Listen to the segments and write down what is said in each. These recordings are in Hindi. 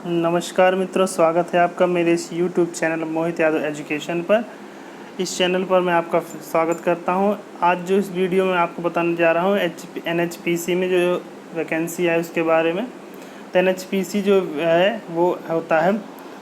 नमस्कार मित्रों, स्वागत है आपका मेरे इस YouTube चैनल मोहित यादव एजुकेशन पर। इस चैनल पर मैं आपका स्वागत करता हूं। आज जो इस वीडियो में आपको बताने जा रहा हूं NHPC में जो वैकेंसी है उसके बारे में। तो NHPC जो है वो होता है,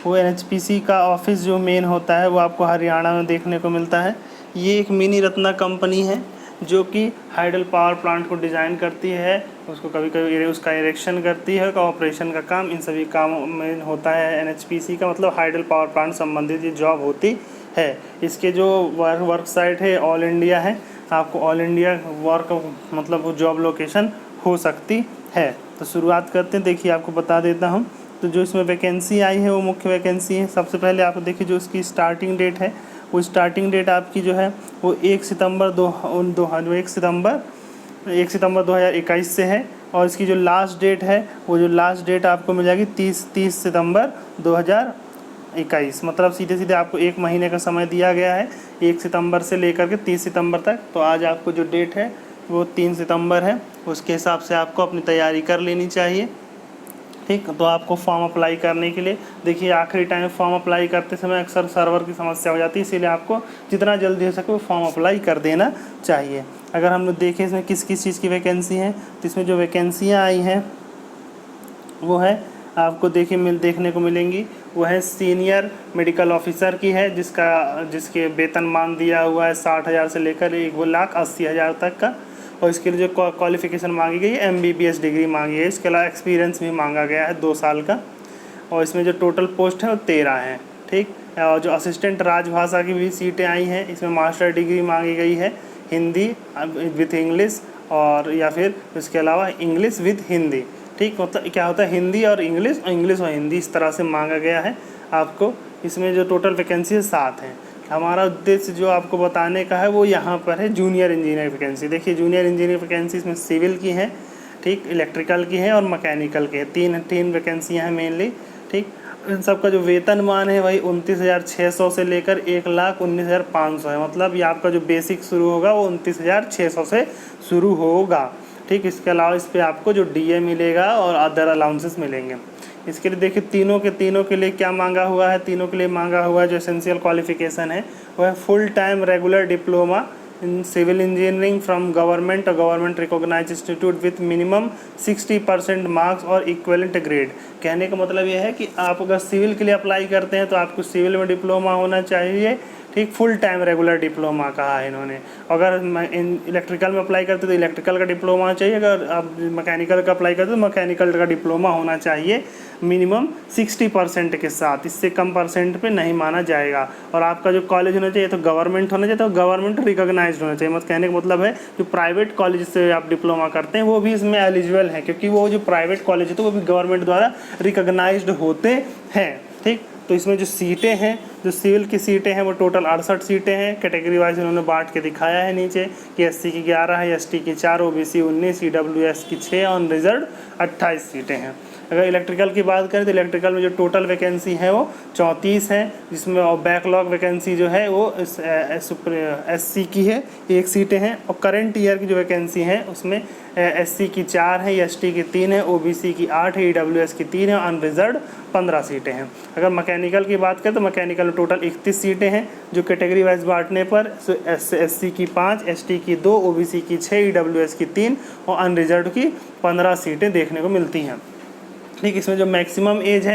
वो NHPC का ऑफिस जो मेन होता है वो आपको हरियाणा में देखने को मिलता है। ये एक मिनी रत्ना कंपनी है जो कि हाइडल पावर प्लांट को डिज़ाइन करती है, उसको कभी कभी उसका इरेक्शन करती है, का ऑपरेशन का काम इन सभी कामों में होता है। NHPC का मतलब हाइडल पावर प्लांट संबंधित ये जॉब होती है। इसके जो वर्क साइट है ऑल इंडिया है, आपको ऑल इंडिया वर्क मतलब वो जॉब लोकेशन हो सकती है। तो शुरुआत करते हैं, देखिए आपको बता देता हूँ। तो जो इसमें वैकेंसी आई है वो मुख्य वैकेंसी है। सबसे पहले आप देखिए जो इसकी स्टार्टिंग डेट है, वो स्टार्टिंग डेट आपकी जो है वो 1 सितंबर 2021 से है। और इसकी जो लास्ट डेट है वो जो लास्ट डेट आपको मिल जाएगी 30 सितंबर 2021। मतलब सीधे सीधे आपको 1 महीने का समय दिया गया है, 1 सितंबर से लेकर के 30 सितंबर तक। तो आज आपको जो डेट है वो 3 सितंबर है, उसके हिसाब से आपको अपनी तैयारी कर लेनी चाहिए। ठीक, तो आपको फॉर्म अप्लाई करने के लिए देखिए आखिरी टाइम फॉर्म अप्लाई करते समय अक्सर सर्वर की समस्या हो जाती है, इसीलिए आपको जितना जल्दी हो सके वो फॉर्म अप्लाई कर देना चाहिए। अगर हम लोग देखें इसमें किस किस चीज़ की वैकेंसी है, तो इसमें जो वैकेंसियाँ आई हैं वो है आपको देखने को मिलेंगी। वो है सीनियर मेडिकल ऑफिसर की है, जिसके वेतन मान दिया हुआ है 60,000 से लेकर 1,80,000 तक का। और इसके लिए जो क्वालिफ़िकेशन मांगी गई है MBBS डिग्री मांगी है। इसके अलावा एक्सपीरियंस भी मांगा गया है 2 साल का। और इसमें जो टोटल पोस्ट है वो 13 हैं। ठीक, और जो असिस्टेंट राजभाषा की भी सीटें आई हैं, इसमें मास्टर डिग्री मांगी गई है हिंदी विथ इंग्लिश, और या फिर इसके अलावा इंग्लिश विथ हिंदी। ठीक, मतलब क्या होता है हिंदी और इंग्लिश और हिंदी, इस तरह से मांगा गया है आपको। इसमें जो टोटल वैकेंसी है 7 हैं। हमारा उद्देश्य जो आपको बताने का है वो यहाँ पर है जूनियर इंजीनियर वैकेंसी। देखिए जूनियर इंजीनियर वैकेंसी इसमें सिविल की है, ठीक, इलेक्ट्रिकल की है और मैकेनिकल की है। तीन वैकेंसियाँ हैं मेनली। ठीक, इन सब का जो वेतनमान है वही 29,600 से लेकर 1,19,500 है। मतलब ये आपका जो बेसिक शुरू होगा वो 29,600 से शुरू होगा। ठीक, इसके अलावा इस पर आपको जो DA मिलेगा और अदर अलाउंसेस मिलेंगे। इसके लिए देखिए तीनों के लिए क्या मांगा हुआ है। तीनों के लिए मांगा हुआ है जो एसेंशियल क्वालिफिकेशन है वो है full time regular diploma in civil engineering from government और government recognised institute with minimum 60% marks और इक्विवेलेंट ग्रेड। कहने का मतलब यह है कि आप अगर सिविल के लिए अप्लाई करते हैं तो आपको सिविल में डिप्लोमा होना चाहिए। ठीक, फुल टाइम रेगुलर डिप्लोमा कहा है इन्होंने। अगर इलेक्ट्रिकल में अप्लाई करते तो इलेक्ट्रिकल का डिप्लोमा चाहिए, अगर आप मैकेनिकल का अप्लाई करते तो मैकेनिकल का डिप्लोमा होना चाहिए मिनिमम 60% के साथ। इससे कम परसेंट पे नहीं माना जाएगा। और आपका जो कॉलेज होना चाहिए तो गवर्नमेंट होना चाहिए, तो गवर्नमेंट रिकॉग्नाइज्ड होना चाहिए। मतलब कहने का मतलब है जो प्राइवेट कॉलेज से आप डिप्लोमा करते हैं वो भी इसमें एलिजिबल है, क्योंकि वो जो प्राइवेट कॉलेज है तो वो भी गवर्नमेंट द्वारा रिकॉग्नाइज्ड होते हैं। ठीक, तो इसमें जो सीटें हैं, जो सिविल की सीटें हैं वो टोटल 68 सीटें हैं। कैटेगरी वाइज इन्होंने बांट के दिखाया है नीचे कि SC की 11 है, ST की 4, OBC 19, EWS की 6 और रिजर्व 28 सीटें हैं। अगर इलेक्ट्रिकल की बात करें तो इलेक्ट्रिकल में जो टोटल वैकेंसी है वो 34 है, जिसमें और बैकलॉग वैकेंसी जो है वो SC की है 1 सीटें हैं। और करंट ईयर की जो वैकेंसी है उसमें SC की 4 है, ST की 3 है, OBC की 8 है, EWS की 3 है, अनरिजर्व 15 सीटें हैं। अगर मैकेनिकल की बात करें तो मैकेनिकल में टोटल 31 सीटें हैं, जो कैटेगरी वाइज बांटने पर SC की 5, ST की 2, OBC की 6, EWS की 3 और अनरिजर्व की 15 सीटें देखने को मिलती हैं। ठीक, इसमें जो मैक्सिमम एज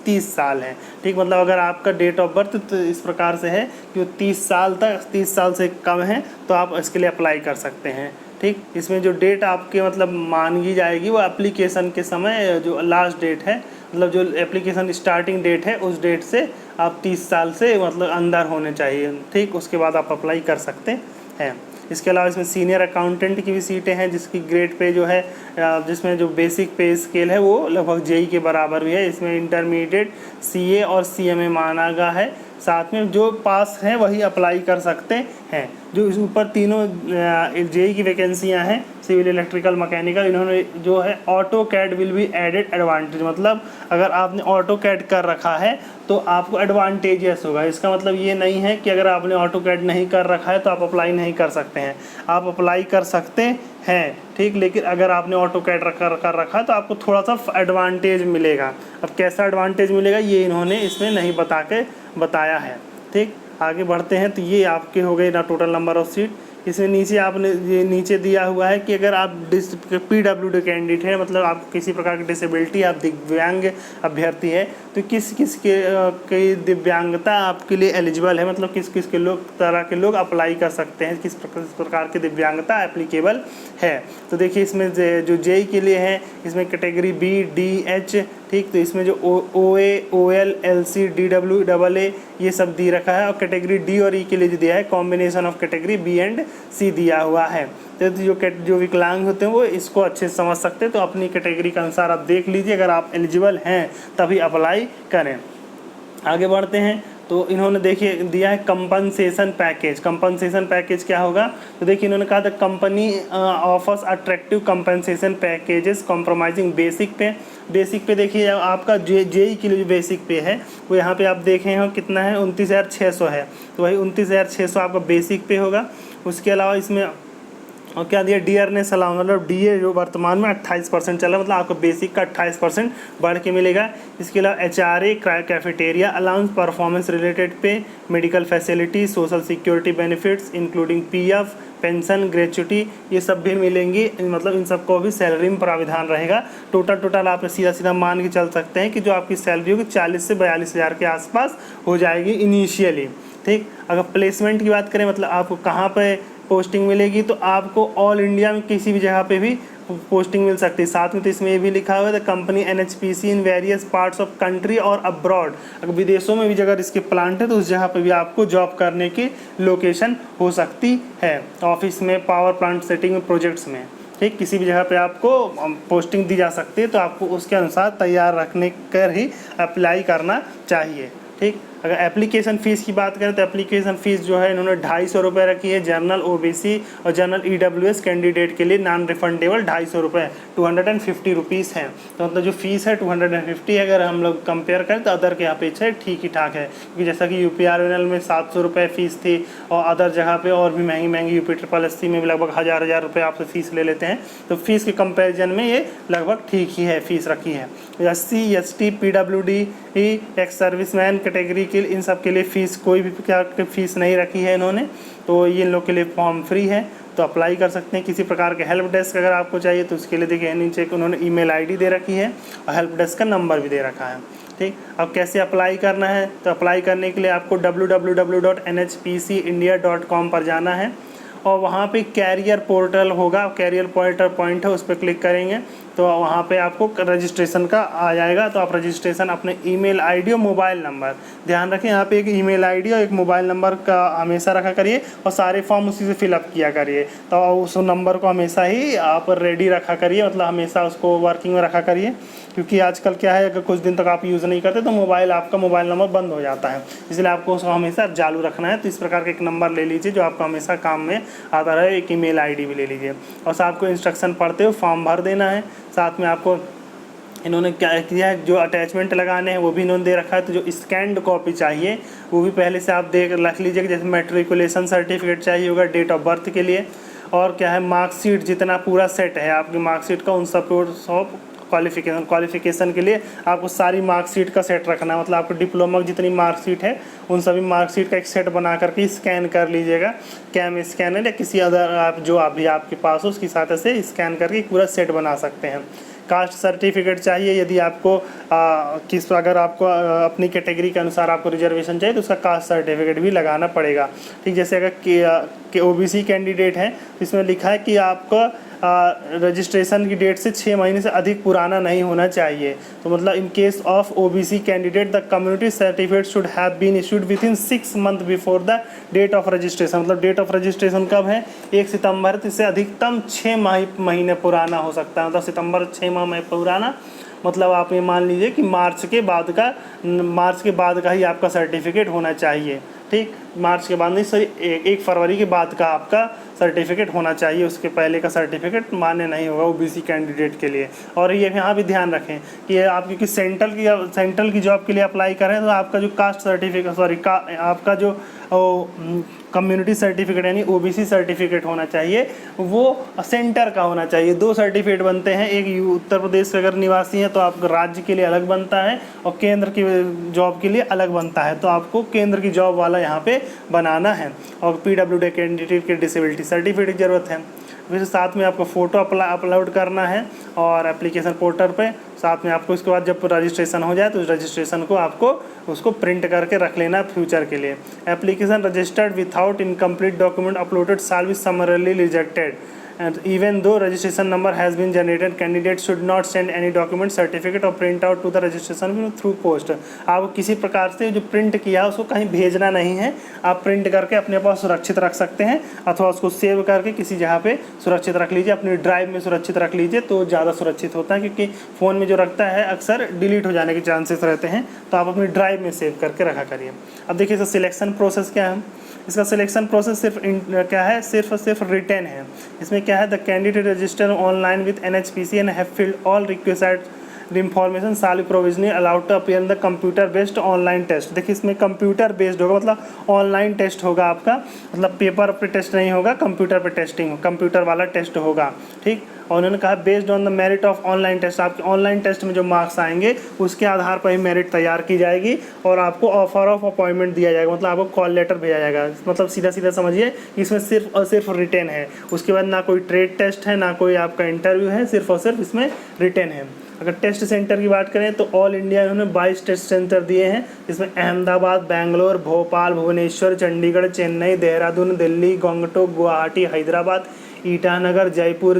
30 साल है। ठीक, मतलब अगर आपका डेट ऑफ बर्थ तो इस प्रकार से है कि वो 30 साल से कम है तो आप इसके लिए अप्लाई कर सकते हैं। ठीक, इसमें जो डेट आपके मतलब मांगी जाएगी वो एप्लीकेशन के समय जो लास्ट डेट है, मतलब जो एप्लीकेशन स्टार्टिंग डेट है उस डेट से आप 30 साल से मतलब अंदर होने चाहिए। ठीक, उसके बाद आप अप्लाई कर सकते हैं। इसके अलावा इसमें सीनियर अकाउंटेंट की भी सीटें हैं, जिसकी ग्रेड पे जो है जिसमें जो बेसिक पे स्केल है वो लगभग JEE के बराबर भी है। इसमें इंटरमीडिएट CA और CMA माना गया है। साथ में जो पास हैं वही अप्लाई कर सकते हैं। जो इस ऊपर तीनों जेई की वैकेंसियां हैं, सिविल, इलेक्ट्रिकल, मैकेनिकल, इन्होंने जो है AutoCAD will be added advantage, मतलब अगर आपने ऑटो कैड कर रखा है तो आपको एडवांटेजियस होगा। इसका मतलब ये नहीं है कि अगर आपने ऑटो कैड नहीं कर रखा है तो आप अप्लाई नहीं कर सकते हैं, आप अप्लाई कर सकते हैं, ठीक। लेकिन अगर आपने ऑटो कैड कर रखा है तो आपको थोड़ा सा एडवांटेज मिलेगा। अब कैसा एडवांटेज मिलेगा ये इन्होंने इसमें नहीं बताया है, ठीक। आगे बढ़ते हैं तो ये आपके हो गए ना टोटल नंबर ऑफ सीट। इसमें नीचे आपने ये नीचे दिया हुआ है कि अगर आप PWD कैंडिडेट है, मतलब आपको किसी प्रकार की डिसेबिलिटी, आप दिव्यांग अभ्यर्थी है, तो किस की दिव्यांगता आपके लिए एलिजिबल है, मतलब किस के तरह के लोग अप्लाई कर सकते हैं, किस प्रकार की दिव्यांगता एप्लीकेबल है। तो देखिए इसमें जो जेई के लिए है इसमें कैटेगरी BD-H, ठीक। तो इसमें जो OA, OL, LC, DW, AA ये सब दे रखा है, और कैटेगरी D और E के लिए जो दिया है combination of category B and C दिया हुआ है। तो जो विकलांग होते हैं वो इसको अच्छे से समझ सकते हैं, तो अपनी कैटेगरी के अनुसार आप देख लीजिए, अगर आप एलिजिबल हैं तभी अप्लाई करें। आगे बढ़ते हैं तो इन्होंने देखिए दिया है कंपनसेशन पैकेज। कंपनसेशन पैकेज क्या होगा, तो देखिए इन्होंने कहा था company offers attractive compensation packages compromising basic पे देखिए आपका जेई के लिए जो बेसिक पे है वो यहाँ पे आप देखें हो कितना है, 29,600 है। तो वही 29,600 आपका बेसिक पे होगा। उसके अलावा इसमें और क्या दिया, डियरनेस अलाउंस, मतलब डीए जो वर्तमान में 28% चल रहा है, मतलब आपको बेसिक का 28% बढ़ के मिलेगा। इसके अलावा HRA, cafeteria allowance, performance related pay, medical facility, social security benefits including PF, pension, gratuity, ये सब भी मिलेंगी, मतलब इन सबको भी सैलरी में प्राविधान रहेगा। टोटल आप सीधा मान के चल सकते हैं कि जो आपकी सैलरी होगी 40 से 42 हज़ार के आसपास हो जाएगी इनिशियली, ठीक। अगर प्लेसमेंट की बात करें, मतलब आपको कहाँ पे पोस्टिंग मिलेगी, तो आपको ऑल इंडिया में किसी भी जगह पे भी पोस्टिंग मिल सकती है। साथ में तो इसमें ये भी लिखा हुआ है the company NHPC in various parts of country और अब्रॉड, अगर विदेशों में भी अगर इसके प्लांट है तो उस जगह पे भी आपको जॉब करने की लोकेशन हो सकती है, ऑफिस में, पावर प्लांट सेटिंग में, प्रोजेक्ट्स में, ठीक। किसी भी जगह पे आपको पोस्टिंग दी जा सकती है, तो आपको उसके अनुसार तैयार रखने कर ही अप्लाई करना चाहिए, ठीक। अगर एप्लीकेशन फ़ीस की बात करें तो एप्लीकेशन फ़ीस जो है इन्होंने 250 रुपये रखी है। जनरल OBC और जनरल EWS कैंडिडेट के लिए नॉन रिफंडेबल 250 रुपये, 250 रुपीज़ हैं। तो मतलब जो फ़ीस है 250 अगर हम लोग कंपेयर करें तो अदर के अपेक्षा ठीक ही ठाक है, क्योंकि जैसा कि UPRNL में 700 रुपये फ़ीस थी, और अदर जगह पर और भी महंगी UPSSC में भी लगभग हज़ार रुपये आपसे फ़ीस ले लेते हैं। तो फ़ीस के कंपेरिजन में ये लगभग ठीक ही है, फ़ीस रखी है। SC, ST, PWD, ex serviceman category के इन सब के लिए फ़ीस कोई भी क्या फ़ीस नहीं रखी है इन्होंने, तो ये इन लोग के लिए फॉर्म फ्री है, तो अप्लाई कर सकते हैं। किसी प्रकार के हेल्प डेस्क अगर आपको चाहिए तो उसके लिए देखिए नीचे उन्होंने ईमेल ID दे रखी है और हेल्प डेस्क का नंबर भी दे रखा है, ठीक। अब कैसे अप्लाई करना है, तो अप्लाई करने के लिए आपको www.nhpcindia.com पर जाना है, और वहाँ पे कैरियर पोर्टल होगा, कैरियर पॉइंट है, उस पर क्लिक करेंगे तो वहाँ पे आपको रजिस्ट्रेशन का आ जाएगा। तो आप रजिस्ट्रेशन अपने ईमेल ID और मोबाइल नंबर, ध्यान रखें यहाँ पे एक ईमेल ID और एक मोबाइल नंबर का हमेशा रखा करिए, और सारे फॉर्म उसी से फिलअप किया करिए। तो उस नंबर को हमेशा ही आप रेडी रखा करिए, मतलब हमेशा उसको वर्किंग में रखा करिए, क्योंकि आजकल क्या है अगर कुछ दिन तक आप यूज़ नहीं करते तो आपका मोबाइल नंबर बंद हो जाता है, इसलिए आपको उसको हमेशा चालू रखना है। तो इस प्रकार का एक नंबर ले लीजिए जो आपको हमेशा काम में आता रहे, एक ईमेल ID भी ले लीजिए, और साथ को इंस्ट्रक्शन पढ़ते हुए फॉर्म भर देना है। साथ में आपको इन्होंने क्या किया है, जो अटैचमेंट लगाने हैं वो भी इन्होंने दे रखा है, तो जो स्कैन्ड कॉपी चाहिए वो भी पहले से आप रख लीजिए, जैसे मैट्रिकुलेशन सर्टिफिकेट चाहिए होगा डेट ऑफ बर्थ के लिए, और क्या है मार्कशीट, जितना पूरा सेट है आपकी मार्कशीट का, उन सब क्वालिफिकेशन के लिए आपको सारी मार्कशीट का सेट रखना है, मतलब आपको डिप्लोमा की जितनी मार्कशीट है उन सभी मार्कशीट का एक सेट बना करके स्कैन कर लीजिएगा, कैम स्कैनर या किसी अदर आप जो अभी आपके पास हो उसकी सहायता से स्कैन करके पूरा सेट बना सकते हैं। कास्ट सर्टिफिकेट चाहिए, यदि आपको अगर आपको अपनी कैटेगरी के अनुसार आपको रिजर्वेशन चाहिए तो उसका कास्ट सर्टिफिकेट भी लगाना पड़ेगा, ठीक। जैसे अगर OBC कैंडिडेट है, इसमें लिखा है कि आपका रजिस्ट्रेशन की डेट से 6 महीने से अधिक पुराना नहीं होना चाहिए। तो मतलब in case of OBC candidate the community certificate should have been issued within 6 month before the date of registration, मतलब डेट ऑफ रजिस्ट्रेशन कब है 1 सितंबर, तो इससे अधिकतम 6 महीने पुराना हो सकता है, मतलब सितंबर 6 माह पुराना, मतलब आप ये मान लीजिए कि मार्च के बाद का ही आपका सर्टिफिकेट होना चाहिए, ठीक, मार्च के बाद नहीं, सॉरी 1 फरवरी के बाद का आपका सर्टिफिकेट होना चाहिए, उसके पहले का सर्टिफिकेट मान्य नहीं होगा ओबीसी कैंडिडेट के लिए। और ये यहाँ भी ध्यान रखें कि ये आप क्योंकि सेंट्रल की जॉब के लिए अप्लाई करें तो आपका जो कास्ट सर्टिफिकेट, सॉरी आपका जो कम्युनिटी सर्टिफिकेट यानी ओबीसी सर्टिफिकेट होना चाहिए, वो सेंटर का होना चाहिए। 2 सर्टिफिकेट बनते हैं, एक उत्तर प्रदेश से अगर निवासी हैं तो आपको राज्य के लिए अलग बनता है और केंद्र की जॉब के लिए अलग बनता है, तो आपको केंद्र की जॉब वाला यहाँ पे बनाना है। और पीडब्ल्यूडी कैंडिडेट के डिसेबिलिटी सर्टिफिकेट की ज़रूरत है। फिर साथ में आपको फ़ोटो अपलोड करना है और एप्लीकेशन पोर्टल पे, साथ में आपको इसके बाद जब रजिस्ट्रेशन हो जाए तो उस रजिस्ट्रेशन को आपको उसको प्रिंट करके रख लेना फ्यूचर के लिए। Application registered without incomplete document uploaded shall be समरली rejected and even though registration number has been generated, candidate should not send any document, certificate or print out to the registration through post। आप किसी प्रकार से जो प्रिंट किया उसको कहीं भेजना नहीं है, आप प्रिंट करके अपने पास सुरक्षित रख सकते हैं अथवा उसको सेव करके किसी जगह पे सुरक्षित रख लीजिए, अपनी ड्राइव में सुरक्षित रख लीजिए तो ज़्यादा सुरक्षित होता है, क्योंकि फ़ोन में जो रखता है अक्सर डिलीट हो जाने के चांसेस रहते हैं, तो आप अपनी ड्राइव में सेव करके रखा करिए। अब देखिए इसका सिलेक्शन प्रोसेस क्या है। इसका सिलेक्शन प्रोसेस सिर्फ क्या है, सिर्फ रिटेन है। इसमें क्या है, the candidate register online with NHPC and have filled all requested information shall be provisionally allowed to appear in the computer based online test. देखिए इसमें कंप्यूटर बेस्ड होगा, मतलब ऑनलाइन टेस्ट होगा आपका, मतलब पेपर पे टेस्ट नहीं होगा, कंप्यूटर पे टेस्टिंग, कंप्यूटर वाला टेस्ट होगा। ठीक, और उन्होंने कहा based on the merit of online test, आपके ऑनलाइन टेस्ट में जो मार्क्स आएंगे उसके आधार पर ही मेरिट तैयार की जाएगी और आपको ऑफर ऑफ अपॉइंटमेंट दिया जाएगा, मतलब आपको कॉल लेटर भेजा जाएगा। मतलब सीधा सीधा समझिए इसमें सिर्फ और सिर्फ रिटेन है, उसके बाद ना कोई ट्रेड टेस्ट है ना कोई आपका इंटरव्यू है, सिर्फ और सिर्फ इसमें रिटेन है। अगर टेस्ट सेंटर की बात करें तो ऑल इंडिया इन्होंने 22 टेस्ट सेंटर दिए हैं, जिसमें अहमदाबाद, बेंगलोर, भोपाल, भुवनेश्वर, चंडीगढ़, चेन्नई, देहरादून, दिल्ली, गंगटोक, गुवाहाटी, हैदराबाद, ईटानगर, जयपुर,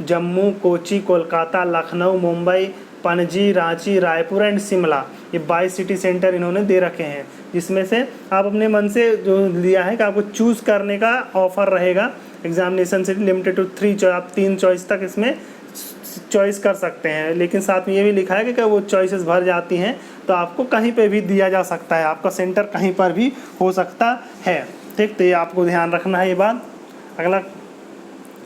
जम्मू, कोची, कोलकाता, लखनऊ, मुंबई, पणजी, रांची, रायपुर एंड शिमला, ये 22 सिटी सेंटर इन्होंने दे रखे हैं, जिसमें से आप अपने मन से जो लिया है कि आपको चूज़ करने का ऑफर रहेगा। एग्जामिनेशन से लिमिटेड टू 3 आप 3 चॉइस तक इसमें चॉइस कर सकते हैं, लेकिन साथ में ये भी लिखा है कि वो चॉइसेस भर जाती हैं तो आपको कहीं पे भी दिया जा सकता है, आपका सेंटर कहीं पर भी हो सकता है। ठीक, तो ये आपको ध्यान रखना है ये बात। अगला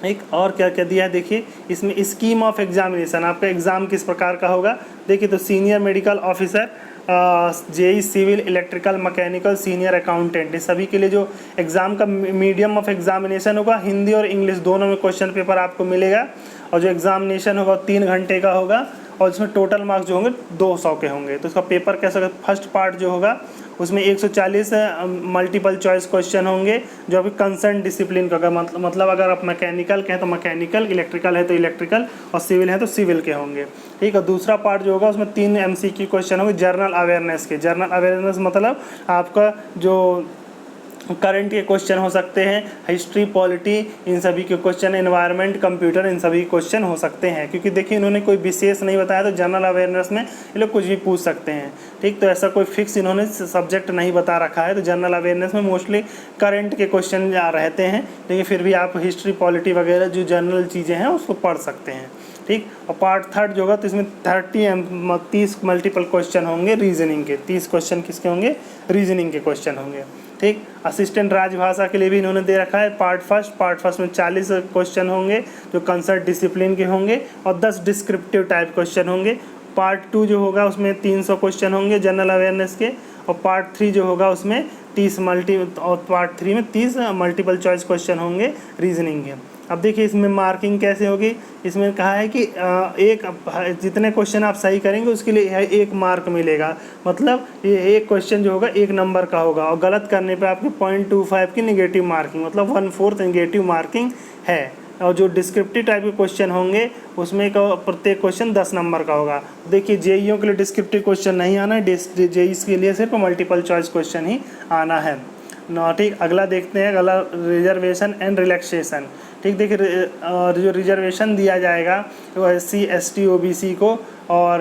एक और क्या क्या दिया है, देखिए इसमें स्कीम ऑफ एग्जामिनेशन, आपका एग्ज़ाम किस प्रकार का होगा। देखिए तो senior medical officer, JE, civil, electrical, mechanical, senior accountant, इस सभी के लिए जो एग्ज़ाम का मीडियम ऑफ एग्जामिनेशन होगा हिंदी और इंग्लिश दोनों में क्वेश्चन पेपर आपको मिलेगा, और जो एग्जामिनेशन होगा 3 घंटे का होगा और इसमें टोटल मार्क्स जो होंगे 200 के होंगे। तो इसका पेपर कैसा होगा, फर्स्ट पार्ट जो होगा उसमें 140 मल्टीपल चॉइस क्वेश्चन होंगे जो अभी कंसर्न डिसिप्लिन का होगा, मतलब अगर आप मैकेनिकल के हैं तो मैकेनिकल, इलेक्ट्रिकल है तो इलेक्ट्रिकल और सिविल है तो सिविल के होंगे। ठीक है, दूसरा पार्ट जो होगा उसमें 3 MCQ क्वेश्चन होंगे जनरल अवेयरनेस के। जनरल अवेयरनेस मतलब आपका जो करंट के क्वेश्चन हो सकते हैं, हिस्ट्री, पॉलिटी, इन सभी के क्वेश्चन, एनवायरनमेंट, कंप्यूटर, इन सभी क्वेश्चन हो सकते हैं, क्योंकि देखिए इन्होंने कोई विशेष नहीं बताया तो जनरल अवेयरनेस में ये लोग कुछ भी पूछ सकते हैं। ठीक, तो ऐसा कोई फिक्स इन्होंने सब्जेक्ट नहीं बता रखा है, तो जनरल अवेयरनेस में मोस्टली करंट के क्वेश्चन रहते हैं, लेकिन फिर भी आप हिस्ट्री, पॉलिटी वगैरह जो जनरल चीज़ें हैं उसको पढ़ सकते हैं। ठीक, और पार्ट थर्ड जो होगा तो इसमें 30 मल्टीपल क्वेश्चन होंगे रीजनिंग के, 30 क्वेश्चन किसके होंगे, रीजनिंग के क्वेश्चन होंगे। ठीक, असिस्टेंट राजभाषा के लिए भी इन्होंने दे रखा है पार्ट फर्स्ट में 40 क्वेश्चन होंगे जो कंसर्न डिसिप्लिन के होंगे और 10 डिस्क्रिप्टिव टाइप क्वेश्चन होंगे। पार्ट 2 जो होगा उसमें 300 क्वेश्चन होंगे जनरल अवेयरनेस के, और पार्ट 3 जो होगा उसमें 30 मल्टीपल चॉइस क्वेश्चन होंगे रीजनिंग के। अब देखिए इसमें मार्किंग कैसे होगी, इसमें कहा है कि जितने क्वेश्चन आप सही करेंगे उसके लिए 1 मार्क मिलेगा, मतलब ये एक क्वेश्चन जो होगा 1 नंबर का होगा, और गलत करने पे आपके 0.25 की निगेटिव मार्किंग, मतलब 1/4 निगेटिव मार्किंग है। और जो डिस्क्रिप्टिव टाइप के क्वेश्चन होंगे उसमें प्रत्येक क्वेश्चन 10 नंबर का होगा। देखिए जेईओ के लिए डिस्क्रिप्टिव क्वेश्चन नहीं आना है, जेई के लिए सिर्फ मल्टीपल चॉइस क्वेश्चन ही आना है। ठीक, अगला देखते हैं, अगला रिजर्वेशन एंड रिलैक्सेशन। ठीक, देखिए जो रिजर्वेशन दिया जाएगा वो SC, ST, OBC को और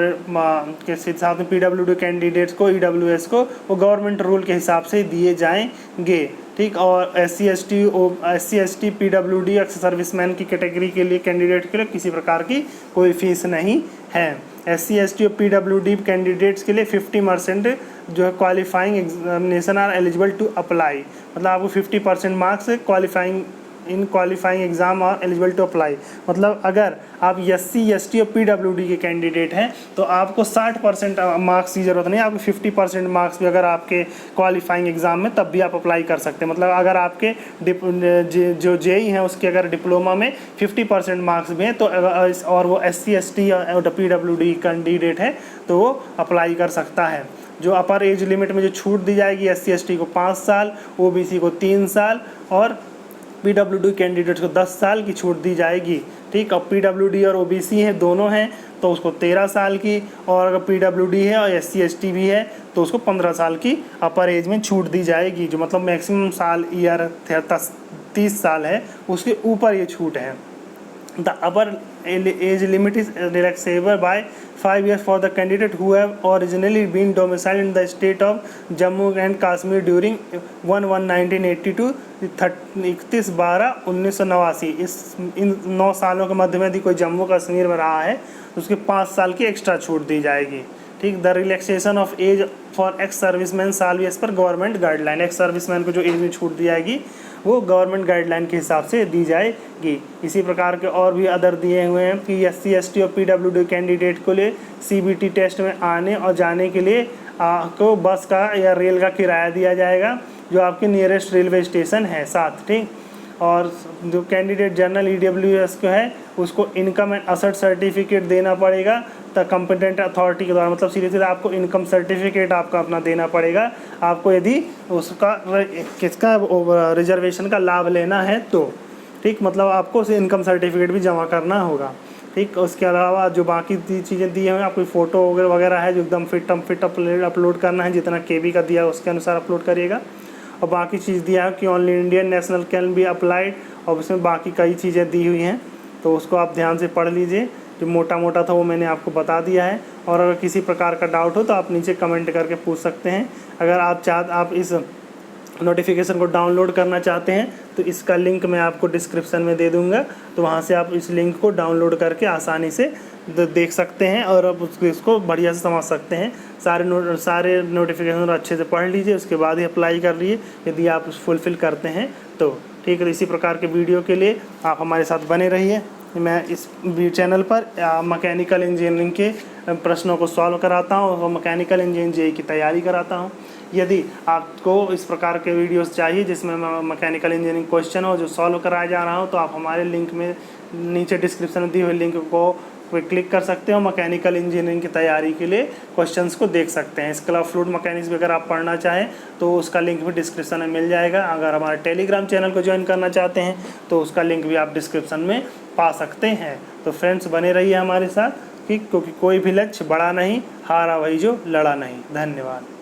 के साथ में PWD कैंडिडेट्स को, EWS को, वो गवर्नमेंट रूल के हिसाब से दिए जाएंगे। ठीक। और SC/ST PWD एक्स सर्विसमैन की कैटेगरी के लिए कैंडिडेट के लिए किसी प्रकार की कोई फीस नहीं है। SC/ST और PWD कैंडिडेट्स के लिए 50% जो है qualifying examination are eligible to apply, मतलब आपको 50% मार्क्स क्वालिफाइंग एग्जाम और एलिजिबल टू अप्लाई। मतलब अगर आप SC/ST और PWD के कैंडिडेट हैं तो आपको 60% मार्क्स की ज़रूरत नहीं है, आपको 50% मार्क्स भी अगर आपके क्वालिफाइंग एग्ज़ाम में, तब भी आप अप्लाई कर सकते हैं। मतलब अगर आपके जो JEE हैं उसके अगर डिप्लोमा में 50% मार्क्स भी हैं तो और वो SC/ST और PWD कैंडिडेट है तो वो अप्लाई कर सकता है। जो अपर एज लिमिट में जो छूट दी जाएगी, SC/ST को 5 साल, OBC को 3 साल और PWD कैंडिडेट्स को 10 साल की छूट दी जाएगी। ठीक। और PWD और OBC है दोनों हैं तो उसको 13 साल की, और अगर PWD है और SC/ST भी है तो उसको 15 साल की अपर एज में छूट दी जाएगी। जो मतलब मैक्सिमम साल ईयर 30 साल है, उसके ऊपर ये छूट है। The upper age limit is relaxable by 5 years for the candidate who have originally been domiciled in the state of Jammu and Kashmir during 1/1/1980 to 31/12/1989। इन 9 सालों के मध्य में यदि कोई जम्मू कश्मीर में रहा है तो उसके 5 साल की एक्स्ट्रा छूट दी जाएगी। ठीक। The relaxation of age for ex serviceman साल भी as per government guideline, ex serviceman को जो एज में छूट दी जाएगी वो गवर्नमेंट गाइडलाइन के हिसाब से दी जाएगी। इसी प्रकार के और भी अदर दिए हुए हैं कि SC/ST और PWD कैंडिडेट को लिए CBT टेस्ट में आने और जाने के लिए आपको बस का या रेल का किराया दिया जाएगा जो आपके नियरेस्ट रेलवे स्टेशन है साथ। ठीक। और जो कैंडिडेट जनरल EWS को है उसको इनकम एंड असेट सर्टिफिकेट देना पड़ेगा द कॉम्पिटेंट अथॉरिटी के द्वारा, मतलब सीधे आपको इनकम सर्टिफिकेट आपका अपना देना पड़ेगा आपको यदि उसका किसका रिजर्वेशन का लाभ लेना है तो। ठीक। मतलब आपको उसे इनकम सर्टिफिकेट भी जमा करना होगा। ठीक। उसके अलावा जो बाकी चीज़ें दी हैं, आपकी फ़ोटो वगैरह है जो एकदम फिट अपलोड करना है, जितना KB का दिया उसके अनुसार अपलोड करिएगा। और बाकी चीज़ दिया है कि only Indian national can be applied, और उसमें बाकी कई चीज़ें दी हुई हैं तो उसको आप ध्यान से पढ़ लीजिए। जो मोटा मोटा था वो मैंने आपको बता दिया है, और अगर किसी प्रकार का डाउट हो तो आप नीचे कमेंट करके पूछ सकते हैं। अगर आप इस नोटिफिकेशन को डाउनलोड करना चाहते हैं तो इसका लिंक मैं आपको डिस्क्रिप्शन में दे दूंगा, तो वहाँ से आप इस लिंक को डाउनलोड करके आसानी से देख सकते हैं और अब इसको बढ़िया से समझ सकते हैं। सारे नोटिफिकेशन अच्छे से पढ़ लीजिए, उसके बाद ही अप्लाई कर लीजिए यदि आप फुलफ़िल करते हैं तो। ठीक है। इसी प्रकार के वीडियो के लिए आप हमारे साथ बने रहिए। मैं इस चैनल पर मैकेनिकल इंजीनियरिंग के प्रश्नों को सॉल्व कराता हूँ और मैकेनिकल इंजीनियरिंग JEE की तैयारी कराता हूँ। यदि आपको इस प्रकार के वीडियोस चाहिए जिसमें मैकेनिकल इंजीनियरिंग क्वेश्चन हो जो सॉल्व कराया जा रहा हो तो आप हमारे लिंक में नीचे डिस्क्रिप्शन में दी हुई लिंक को क्लिक कर सकते हो। मैकेनिकल इंजीनियरिंग की तैयारी के लिए क्वेश्चंस को देख सकते हैं। इसके अलावा फ्लूइड मैकेनिक्स भी अगर आप पढ़ना चाहें तो उसका लिंक भी डिस्क्रिप्शन में मिल जाएगा। अगर हमारे टेलीग्राम चैनल को ज्वाइन करना चाहते हैं तो उसका लिंक भी आप डिस्क्रिप्शन में पा सकते हैं। तो फ्रेंड्स बने रहिए हमारे साथ, क्योंकि कोई भी लक्ष्य बड़ा नहीं, हारा वही जो लड़ा नहीं। धन्यवाद।